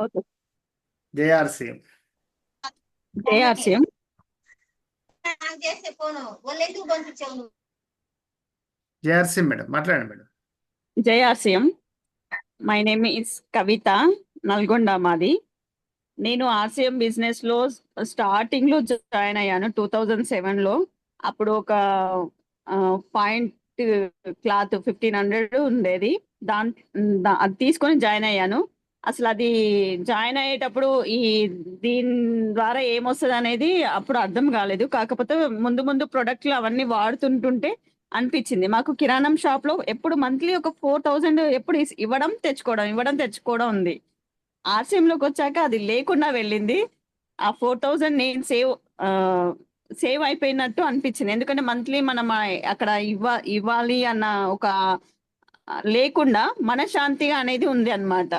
Okay. JRCM. JRCM. JRCM madam, మాట్లాడండి madam. JRCM. My name is Kavitha. Nalgonda మాది. నేను RCM business లో స్టార్టింగ్ లో జాయిన్ అయ్యాను 2007లో. అప్పుడు ఒక పాయింట్ క్లాత్ 1500 ఉండేది. అది తీసుకొని జాయిన్ అయ్యాను. అసలు అది జాయిన్ అయ్యేటప్పుడు దీని ద్వారా ఏమొస్తుంది అనేది అప్పుడు అర్థం కాలేదు. కాకపోతే ముందు ముందు ప్రొడక్ట్లు అవన్నీ వాడుతుంటుంటే అనిపించింది. మాకు కిరాణం షాప్ లో ఎప్పుడు మంత్లీ ఒక 4000 ఎప్పుడు ఇవ్వడం తెచ్చుకోవడం ఉంది. ఆర్సీఎంలోకి వచ్చాక అది లేకుండా వెళ్ళింది. ఆ 4000 నేను సేవ్ అయిపోయినట్టు అనిపించింది. ఎందుకంటే మంత్లీ మనం అక్కడ ఇవ్వాలి అన్న ఒక లేకుండా మనశ్శాంతిగా అనేది ఉంది అన్నమాట.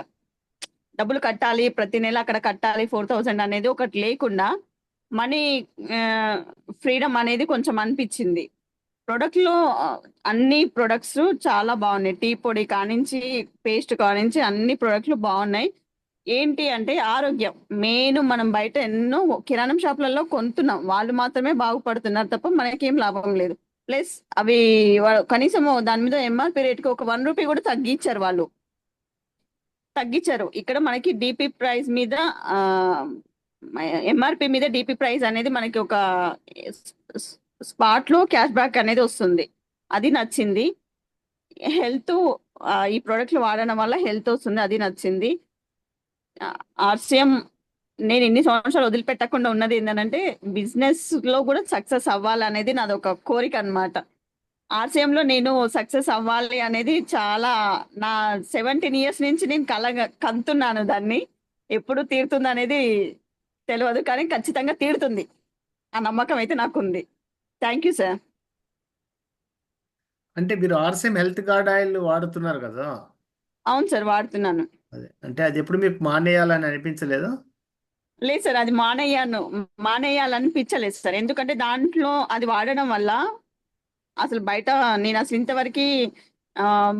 డబ్బులు కట్టాలి, ప్రతి నెల అక్కడ కట్టాలి 4000 అనేది ఒకటి లేకుండా మనీ ఫ్రీడమ్ అనేది కొంచెం అనిపించింది. ప్రొడక్ట్లో అన్ని ప్రొడక్ట్స్ చాలా బాగున్నాయి. టీ పొడి కానించి, పేస్ట్ కానించి అన్ని ప్రొడక్ట్లు బాగున్నాయి. ఏంటి అంటే ఆరోగ్యం మెయిన్. మనం బయట ఎన్నో కిరాణం షాపులలో కొంటున్నాం, వాళ్ళు మాత్రమే బాగుపడుతున్నారు తప్ప మనకేం లాభం లేదు. ప్లస్ అవి కనీసం దాని మీద ఎంఆర్పి రేట్కి ఒక 1 రూపీ కూడా తగ్గించారు. ఇక్కడ మనకి డిపి ప్రైస్ మీద ఎంఆర్పి మీద డిపి ప్రైస్ అనేది మనకి ఒక స్పాట్ లో క్యాష్ బ్యాక్ అనేది వస్తుంది. అది నచ్చింది. హెల్త్, ఈ ప్రోడక్ట్లు వాడడం వల్ల హెల్త్ వస్తుంది, అది నచ్చింది. ఆర్సీఎం నేను ఇన్ని సంవత్సరాలు వదిలిపెట్టకుండా ఉన్నది ఏంటంటే బిజినెస్ లో కూడా సక్సెస్ అవ్వాలనేది నాది ఒక కోరిక అనమాట. ఆర్సీఎం లో నేను సక్సెస్ అవ్వాలి అనేది చాలా, నా 17 ఇయర్స్ నుంచి నేను కంతున్నాను దాన్ని. ఎప్పుడు తీరుతుంది అనేది తెలియదు, కానీ ఖచ్చితంగా తీరుతుంది. ఆ నమ్మకం అయితే నాకుంది. Thank you sir. అంటే మీరు ఆర్సీఎం హెల్త్ కార్డ్ ఆయిల్ వాడుతున్నారు కదా? అవును సార్, వాడుతున్నాను. అదే అంటే అది ఎప్పుడు మీకు మానేయాలని అనిపించలేదు? లేదు సార్, అది మానేయాలనిపించలేదు సార్. ఎందుకంటే దాంట్లో అది వాడడం వల్ల అసలు నేను అసలు ఇంతవరకు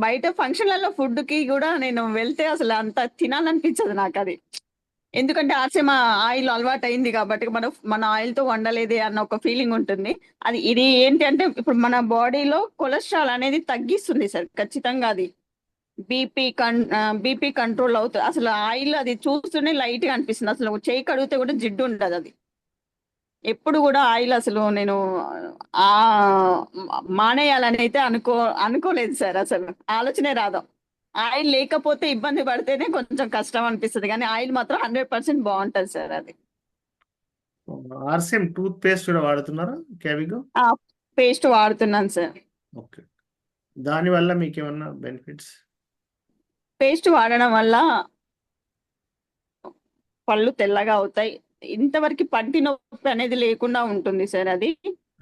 బయట ఫంక్షన్లలో ఫుడ్ కి కూడా నేను వెళ్తే అసలు అంత తినాలనిపించదు నాకు అది. ఎందుకంటే ఆర్సీఎం ఆయిల్ అలవాటు అయింది కాబట్టి మన ఆయిల్ తో వండలేదే అన్న ఒక ఫీలింగ్ ఉంటుంది. ఇది ఏంటి అంటే ఇప్పుడు మన బాడీలో కొలెస్ట్రాల్ అనేది తగ్గిస్తుంది సార్ ఖచ్చితంగా. అది బీపీ కంట్రోల్ అవుతుంది. అసలు ఆయిల్ అది చూస్తూనే లైట్ గా అనిపిస్తుంది. అసలు చేయి కడిగితే కూడా జిడ్డు ఉండదు అది. ఎప్పుడు కూడా ఆయిల్ అసలు నేను ఆ మానేయాలని అయితే అనుకోలేదు సార్. అసలు ఆలోచనే రాదు. ఆయిల్ లేకపోతే ఇబ్బంది పడితేనే కొంచెం కష్టం అనిపిస్తుంది, కానీ ఆయిల్ మాత్రం 100% బాగుంటది సార్ అది. ఆర్సీఎం టూత్ పేస్ట్ కూడా వాడుతున్నారా, క్యావిగో? ఆ పేస్ట్ వాడుతున్నాను సార్. ఓకే. దానివల్ల మీకు ఏమన్నా బెనిఫిట్స్? పేస్ట్ వాడడం వల్ల పళ్ళు తెల్లగా అవుతాయి. ఇంతవరకు పంటి నొప్పి అనేది లేకుండా ఉంటుంది సార్ అది.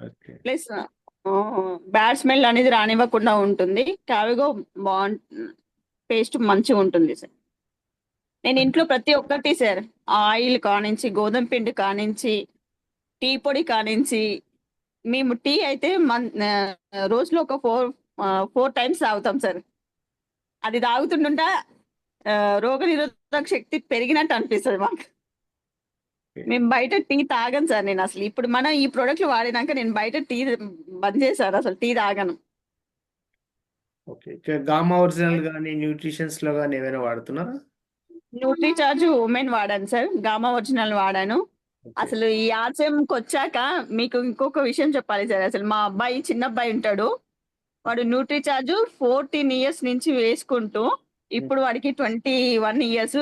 ఓకే. ప్లస్ బ్యాడ్ స్మెల్ అనేది రానివ్వకుండా ఉంటుంది. కావిగో పేస్ట్ మంచిగా ఉంటుంది సార్. నేను ఇంట్లో ప్రతి ఒక్కటి సార్, ఆయిల్ కానించి, గోధుమ పిండి కానించి, టీ పొడి కానించి, మేము టీ అయితే రోజులో ఒక 4 టైమ్స్ తాగుతాం సార్. అది తాగుతుంటుంటా రోగ నిరోధక శక్తి పెరిగినట్టు అనిపిస్తుంది మాకు. మేము బయట టీ తాగను సార్. నేను అసలు ఇప్పుడు మనం ఈ ప్రోడక్ట్లు వాడినాక నేను బయట టీ బంద్ చేశాను, అసలు టీ తాగను. ఓకే. గామా ఒరిజినల్ కానీ న్యూట్రిషన్స్ లో కానీ ఏమైనా వాడుతున్నారా? న్యూట్రీ చార్జ్ ఉమెన్ వాడాను సార్, గామా ఒరిజినల్ వాడాను. ఓకే. అసలు ఈ ఆర్సీఎంకి వచ్చాక మీకు ఇంకొక విషయం చెప్పాలి సార్. అసలు మా చిన్న అబ్బాయి ఉంటాడు, వాడు న్యూట్రీ చార్జ్ 14 ఇయర్స్ నుంచి వేసుకుంటూ ఇప్పుడు వాడికి 21 ఇయర్స్.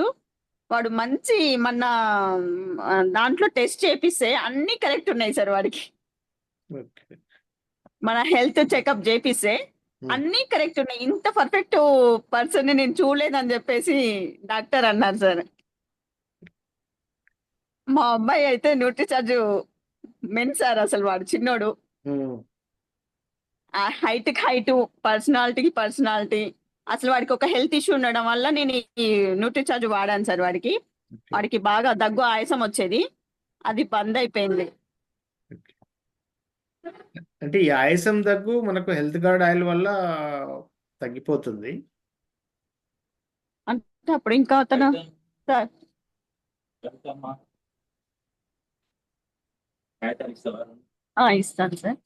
వాడు మంచి మన దాంట్లో టెస్ట్ చేపిస్తే అన్ని కరెక్ట్ ఉన్నాయి సార్ వాడికి. ఓకే. మన హెల్త్ చెకప్ చేపిస్తే అన్ని కరెక్ట్ ఉన్నాయి. ఇంత పర్ఫెక్ట్ పర్సన్ నేను చూడలేదని చెప్పేసి డాక్టర్ అన్నారు సార్. మా అబ్బాయి అయితే న్యూట్రీ చార్జ్ మెన్ సార్. అసలు వాడు చిన్నోడు, ఆ హైట్ కి హైట్, పర్సనాలిటీకి పర్సనాలిటీ. అసలు వాడికి ఒక హెల్త్ ఇష్యూ ఉండడం వల్ల నేను ఈ న్యూట్రీ చార్జ్ వాడాను సార్. వాడికి బాగా దగ్గు ఆయాసం వచ్చేది, అది బంద్ అయిపోయింది. అంటే ఈ ఆయాసం దగ్గు మనకు హెల్త్ కార్డ్ ఆయిల్ వల్ల తగ్గిపోతుంది. అంటే అప్పుడు ఇంకా అతను సార్ ఇస్తాను సార్.